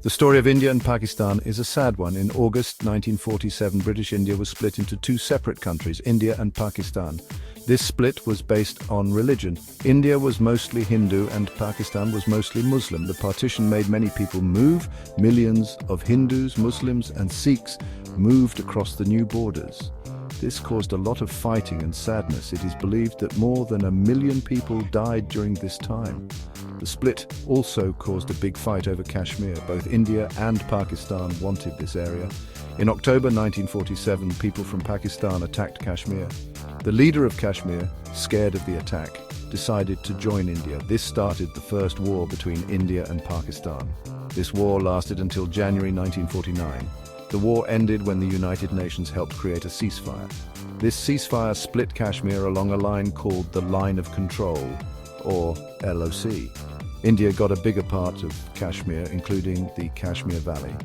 The story of India and Pakistan is a sad one. In August 1947, British India was split into two separate countries, India and Pakistan. This split was based on religion. India was mostly Hindu and Pakistan was mostly Muslim. The partition made many people move. Millions of Hindus, Muslims and Sikhs moved across the new borders. This caused a lot of fighting and sadness. It is believed that more than 1 million people died during this time. The split also caused a big fight over Kashmir. Both India and Pakistan wanted this area. In October 1947, people from Pakistan attacked Kashmir. The leader of Kashmir, scared of the attack, decided to join India. This started the first war between India and Pakistan. This war lasted until January 1949. The war ended when the United Nations helped create a ceasefire. This ceasefire split Kashmir along a line called the Line of Control, or LOC. India got a bigger part of Kashmir, including the Kashmir Valley.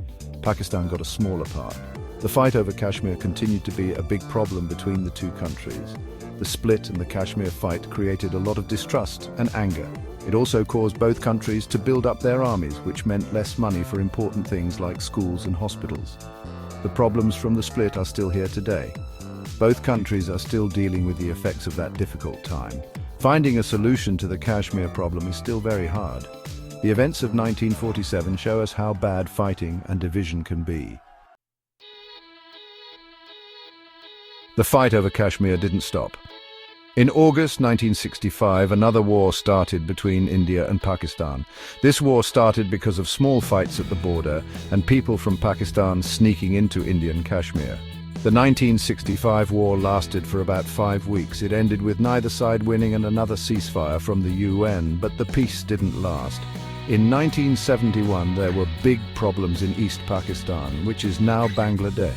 Pakistan got a smaller part. The fight over Kashmir continued to be a big problem between the two countries. The split and the Kashmir fight created a lot of distrust and anger. It also caused both countries to build up their armies, which meant less money for important things like schools and hospitals. The problems from the split are still here today. Both countries are still dealing with the effects of that difficult time. Finding a solution to the Kashmir problem is still very hard. The events of 1947 show us how bad fighting and division can be. The fight over Kashmir didn't stop. In August 1965, another war started between India and Pakistan. This war started because of small fights at the border and people from Pakistan sneaking into Indian Kashmir. The 1965 war lasted for about 5 weeks. It ended with neither side winning and another ceasefire from the UN, but the peace didn't last. In 1971, there were big problems in East Pakistan, which is now Bangladesh.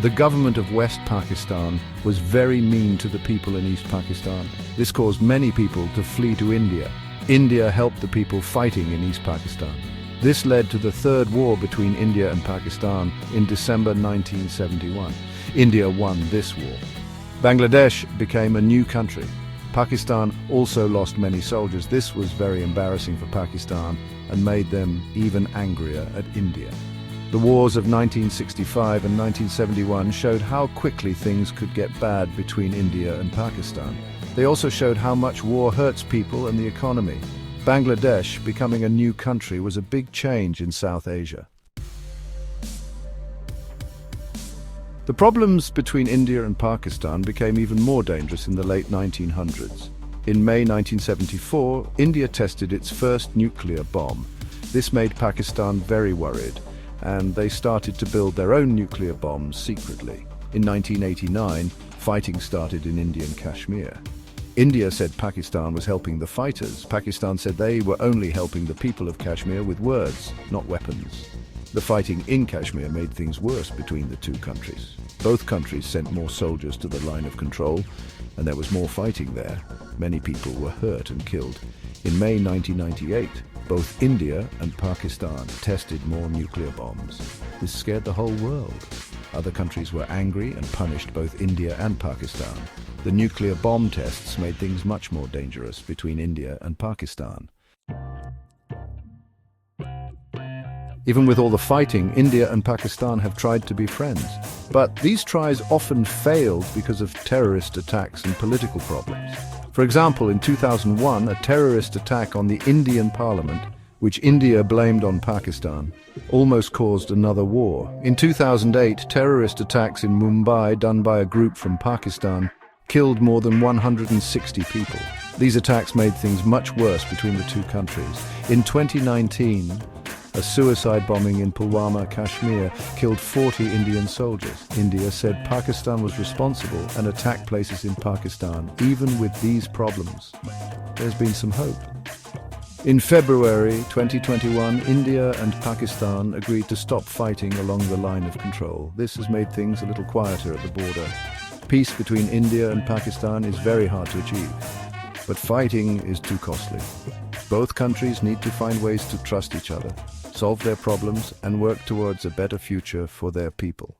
The government of West Pakistan was very mean to the people in East Pakistan. This caused many people to flee to India. India helped the people fighting in East Pakistan. This led to the third war between India and Pakistan in December 1971. India won this war. Bangladesh became a new country. Pakistan also lost many soldiers. This was very embarrassing for Pakistan and made them even angrier at India. The wars of 1965 and 1971 showed how quickly things could get bad between India and Pakistan. They also showed how much war hurts people and the economy. Bangladesh becoming a new country was a big change in South Asia. The problems between India and Pakistan became even more dangerous in the late 1900s. In May 1974, India tested its first nuclear bomb. This made Pakistan very worried, and they started to build their own nuclear bombs secretly. In 1989, fighting started in Indian Kashmir. India said Pakistan was helping the fighters. Pakistan said they were only helping the people of Kashmir with words, not weapons. The fighting in Kashmir made things worse between the two countries. Both countries sent more soldiers to the line of control, and there was more fighting there. Many people were hurt and killed. In May 1998, both India and Pakistan tested more nuclear bombs. This scared the whole world. Other countries were angry and punished both India and Pakistan. The nuclear bomb tests made things much more dangerous between India and Pakistan. Even with all the fighting, India and Pakistan have tried to be friends. But these tries often failed because of terrorist attacks and political problems. For example, in 2001, a terrorist attack on the Indian parliament, which India blamed on Pakistan, almost caused another war. In 2008, terrorist attacks in Mumbai done by a group from Pakistan killed more than 160 people. These attacks made things much worse between the two countries. In 2019, a suicide bombing in Pulwama, Kashmir, killed 40 Indian soldiers. India said Pakistan was responsible and attacked places in Pakistan. Even with these problems, there's been some hope. In February 2021, India and Pakistan agreed to stop fighting along the line of control. This has made things a little quieter at the border. Peace between India and Pakistan is very hard to achieve, but fighting is too costly. Both countries need to find ways to trust each other, solve their problems, and work towards a better future for their people.